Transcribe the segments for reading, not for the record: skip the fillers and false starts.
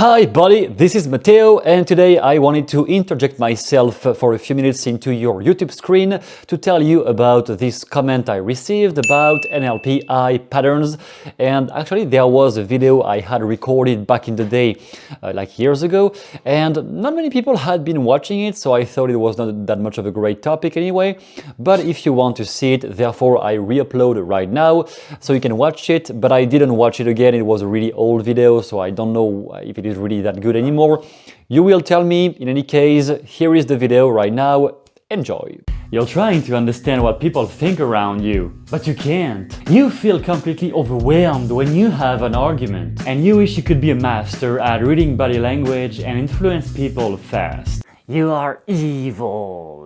Hi buddy, this is Matteo, and today I wanted to interject myself for a few minutes into your YouTube screen to tell you about this comment I received about NLP eye patterns. And actually there was a video I had recorded back in the day, like years ago, and not many people had been watching it, so I thought it was not that much of a great topic anyway. But if you want to see it, therefore I re-upload right now so you can watch it, but I didn't watch it again. It was a really old video, so I don't know if it is really that good anymore. You will tell me. In any case, here is the video right now. Enjoy. You're trying to understand what people think around you, but you can't. You feel completely overwhelmed when you have an argument, and you wish you could be a master at reading body language and influence people fast. You are evil.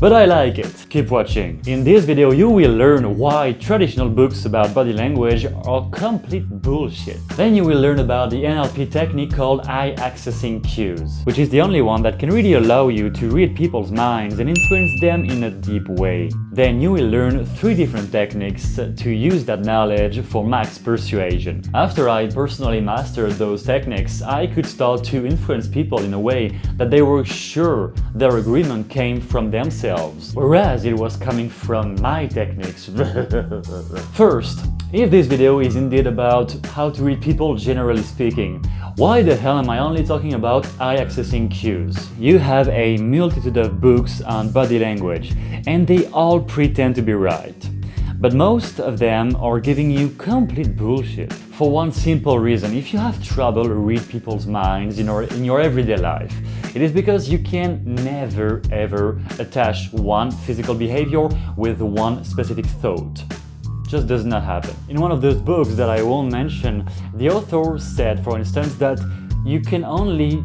But I like it. Keep watching. In this video you will learn why traditional books about body language are complete bullshit. Then you will learn about the NLP technique called Eye Accessing Cues, which is the only one that can really allow you to read people's minds and influence them in a deep way. Then you will learn 3 different techniques to use that knowledge for max persuasion. After I personally mastered those techniques, I could start to influence people in a way that they were sure their agreement came from themselves, whereas it was coming from my techniques. First, if this video is indeed about how to read people generally speaking, why the hell am I only talking about eye accessing cues? You have a multitude of books on body language, and they all pretend to be right. But most of them are giving you complete bullshit. For one simple reason: if you have trouble read people's minds in your everyday life, it is because you can never ever attach one physical behavior with one specific thought. Just does not happen. In one of those books that I won't mention, the author said, for instance, that you can only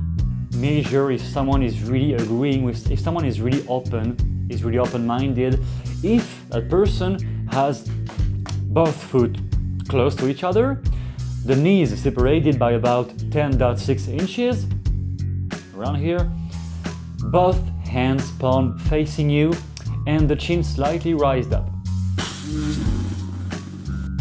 measure if someone is really agreeing with, if someone is really open-minded, if a person has both foot close to each other, the knees separated by about 10.6 inches, around here, both hands palm facing you, and the chin slightly raised up.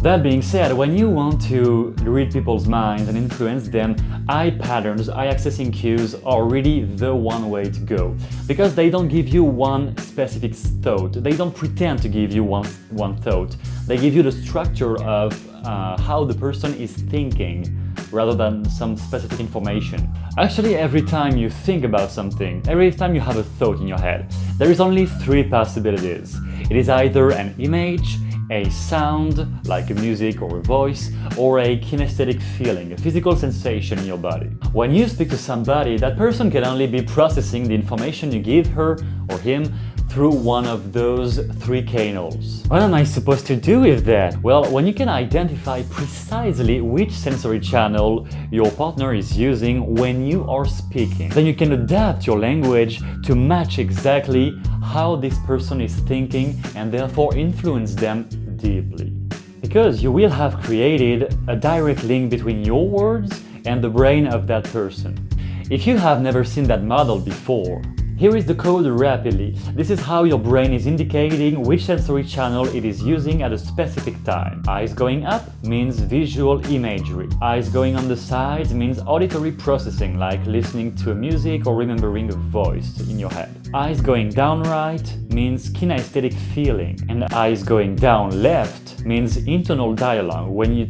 That being said, when you want to read people's minds and influence them, eye patterns, eye accessing cues are really the one way to go, because they don't give you one specific thought. They don't pretend to give you one thought. They give you the structure of how the person is thinking, rather than some specific information. Actually, every time you think about something, every time you have a thought in your head, there is only 3 possibilities. It is either an image, a sound, like a music or a voice, or a kinesthetic feeling, a physical sensation in your body. When you speak to somebody, that person can only be processing the information you give her or him through one of those 3 canals. What am I supposed to do with that? Well, when you can identify precisely which sensory channel your partner is using when you are speaking, then you can adapt your language to match exactly how this person is thinking and therefore influence them deeply. Because you will have created a direct link between your words and the brain of that person. If you have never seen that model before, here is the code rapidly. This is how your brain is indicating which sensory channel it is using at a specific time. Eyes going up means visual imagery. Eyes going on the sides means auditory processing, like listening to a music or remembering a voice in your head. Eyes going down right means kinesthetic feeling, and eyes going down left means internal dialogue, when you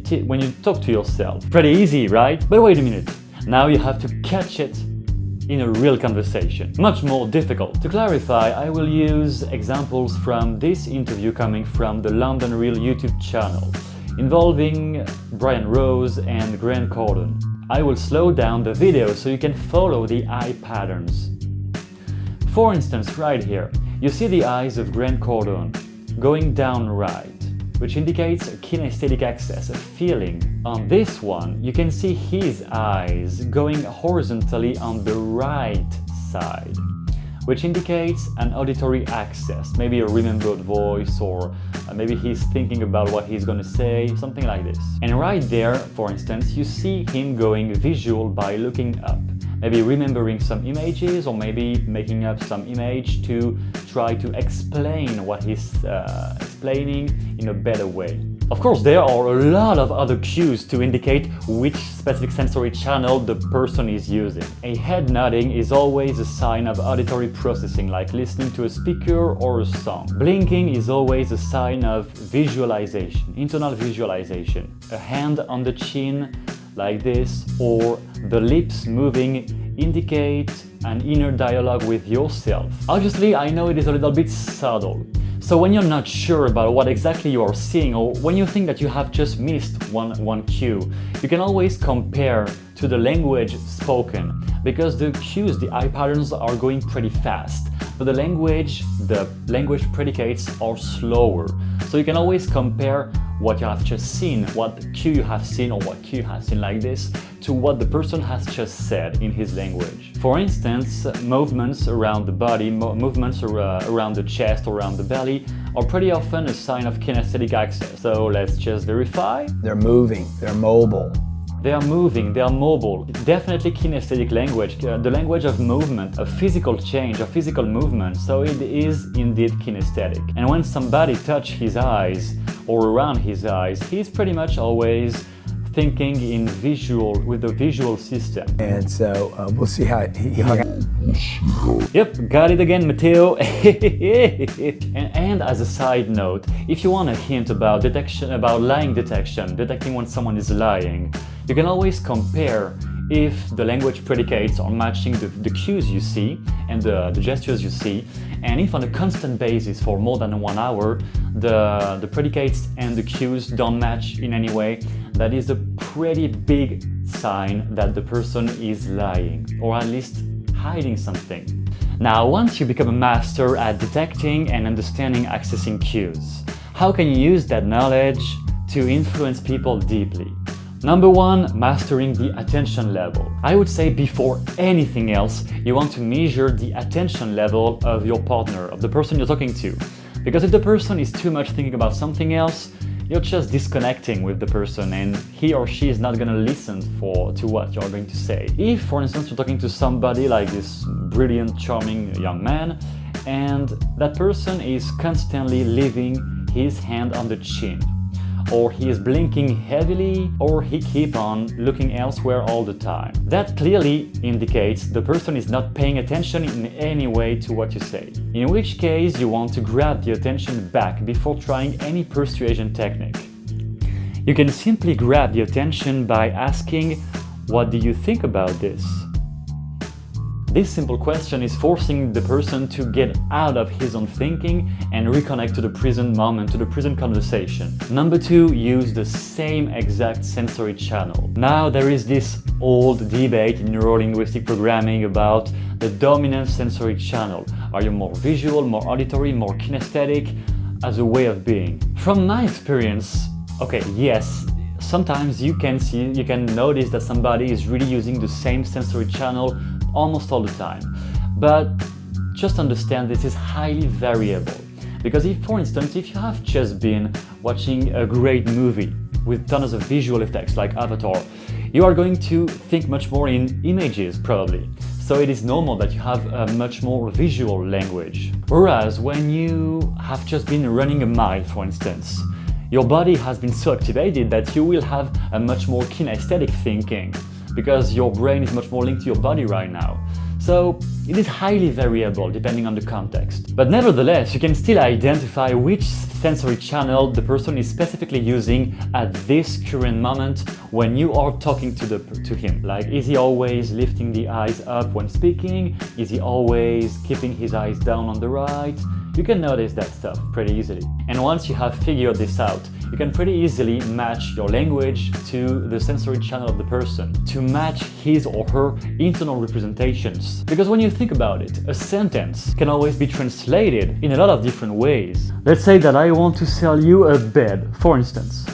talk to yourself. Pretty easy, right? But wait a minute. Now you have to catch it in a real conversation. Much more difficult. To clarify, I will use examples from this interview coming from the London Real YouTube channel, involving Brian Rose and Grant Cardone. I will slow down the video so you can follow the eye patterns. For instance, right here, you see the eyes of Grant Cardone going down right, which indicates a kinesthetic access, a feeling. On this one, you can see his eyes going horizontally on the right side, which indicates an auditory access, maybe a remembered voice, or maybe he's thinking about what he's gonna say, something like this. And right there, for instance, you see him going visual by looking up, maybe remembering some images, or maybe making up some image to try to explain what he's explaining in a better way. Of course, there are a lot of other cues to indicate which specific sensory channel the person is using. A head nodding is always a sign of auditory processing, like listening to a speaker or a song. Blinking is always a sign of visualization, internal visualization. A hand on the chin, like this, or the lips moving indicate an inner dialogue with yourself. Obviously, I know it is a little bit subtle. So when you're not sure about what exactly you are seeing, or when you think that you have just missed one cue, you can always compare to the language spoken, because the cues, the eye patterns are going pretty fast, but the language predicates are slower. So you can always compare what you have just seen, what cue you have seen or what cue you have seen like this, to what the person has just said in his language. For instance, movements around the body, movements around the chest or around the belly are pretty often a sign of kinesthetic access. So let's just verify. They're moving, they're mobile. They are moving, they are mobile. Definitely kinesthetic language, the language of movement, of physical change, of physical movement. So it is indeed kinesthetic. And when somebody touches his eyes or around his eyes, he's pretty much always thinking in visual, with the visual system. And so we'll see how Yep, got it again, Matteo. and as a side note, if you want a hint about detection, about lying detection, detecting when someone is lying, you can always compare if the language predicates are matching the cues you see and the gestures you see, and if on a constant basis for more than 1 hour the predicates and the cues don't match in any way, that is a pretty big sign that the person is lying, or at least hiding something. Now, once you become a master at detecting and understanding accessing cues, how can you use that knowledge to influence people deeply? Number one, mastering the attention level. I would say before anything else, you want to measure the attention level of your partner, of the person you're talking to. Because if the person is too much thinking about something else, you're just disconnecting with the person and he or she is not going to listen to what you're going to say. If, for instance, you're talking to somebody like this brilliant, charming young man, and that person is constantly leaving his hand on the chin, or he is blinking heavily, or he keeps on looking elsewhere all the time, that clearly indicates the person is not paying attention in any way to what you say. In which case, you want to grab the attention back before trying any persuasion technique. You can simply grab the attention by asking, "What do you think about this?" This simple question is forcing the person to get out of his own thinking and reconnect to the present moment, to the present conversation. Number two, use the same exact sensory channel. Now, there is this old debate in neuro-linguistic programming about the dominant sensory channel. Are you more visual, more auditory, more kinesthetic as a way of being? From my experience, okay, yes, sometimes you can notice that somebody is really using the same sensory channel almost all the time. But just understand this is highly variable. Because if, for instance, if you have just been watching a great movie with tons of visual effects like Avatar, you are going to think much more in images probably. So it is normal that you have a much more visual language. Whereas when you have just been running a mile, for instance, your body has been so activated that you will have a much more kinesthetic thinking, because your brain is much more linked to your body right now. So it is highly variable depending on the context. But nevertheless, you can still identify which sensory channel the person is specifically using at this current moment when you are talking to him. Like, is he always lifting the eyes up when speaking? Is he always keeping his eyes down on the right? You can notice that stuff pretty easily. And once you have figured this out, you can pretty easily match your language to the sensory channel of the person, to match his or her internal representations. Because when you think about it, a sentence can always be translated in a lot of different ways. Let's say that I want to sell you a bed, for instance.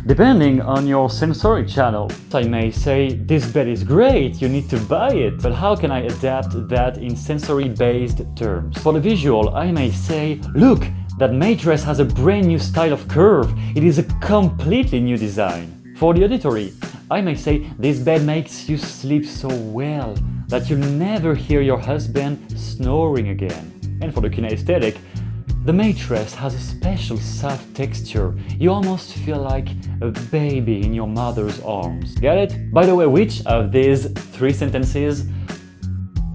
Depending on your sensory channel, I may say, "This bed is great, you need to buy it." But how can I adapt that in sensory-based terms? For the visual, I may say, "Look, that mattress has a brand new style of curve. It is a completely new design." For the auditory, I may say, "This bed makes you sleep so well that you'll never hear your husband snoring again." And for the kinesthetic, The mattress has a special soft texture. You almost feel like a baby in your mother's arms. Get it? By the way, which of these 3 sentences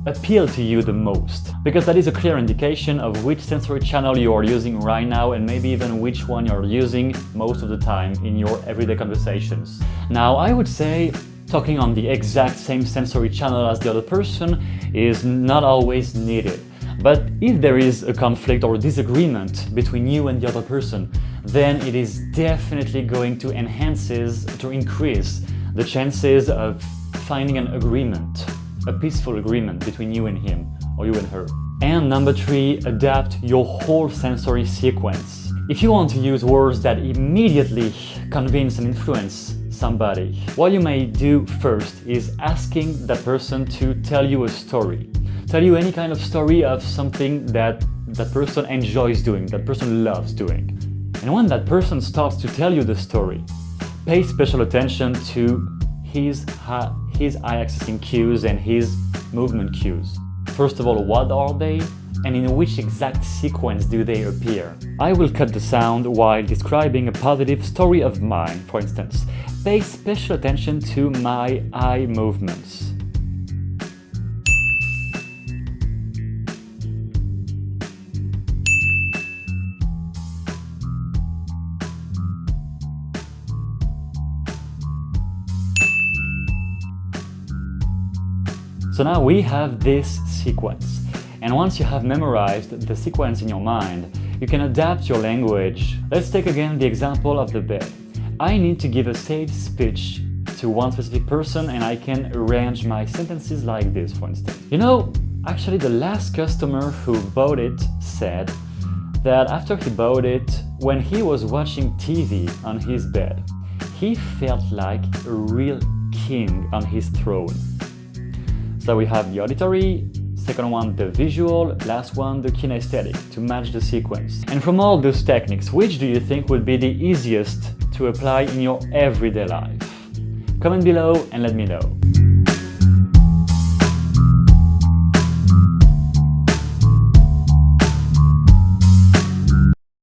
appeal to you the most? Because that is a clear indication of which sensory channel you are using right now, and maybe even which one you're using most of the time in your everyday conversations. Now, I would say talking on the exact same sensory channel as the other person is not always needed. But if there is a conflict or a disagreement between you and the other person, then it is definitely going to increase the chances of finding an agreement, a peaceful agreement between you and him or you and her. And number 3, adapt your whole sensory sequence. If you want to use words that immediately convince and influence somebody, what you may do first is asking that person to tell you a story. Tell you any kind of story of something that that person enjoys doing, that person loves doing. And when that person starts to tell you the story, pay special attention to his eye accessing cues and his movement cues. First of all, what are they? And in which exact sequence do they appear? I will cut the sound while describing a positive story of mine, for instance. Pay special attention to my eye movements. So now we have this sequence, and once you have memorized the sequence in your mind, you can adapt your language. Let's take again the example of the bed. I need to give a sales speech to one specific person, and I can arrange my sentences like this, for instance. You know, actually the last customer who bought it said that after he bought it, when he was watching TV on his bed, he felt like a real king on his throne. So we have the auditory, second one the visual, last one the kinesthetic to match the sequence. And from all those techniques, which do you think would be the easiest to apply in your everyday life? Comment below and let me know.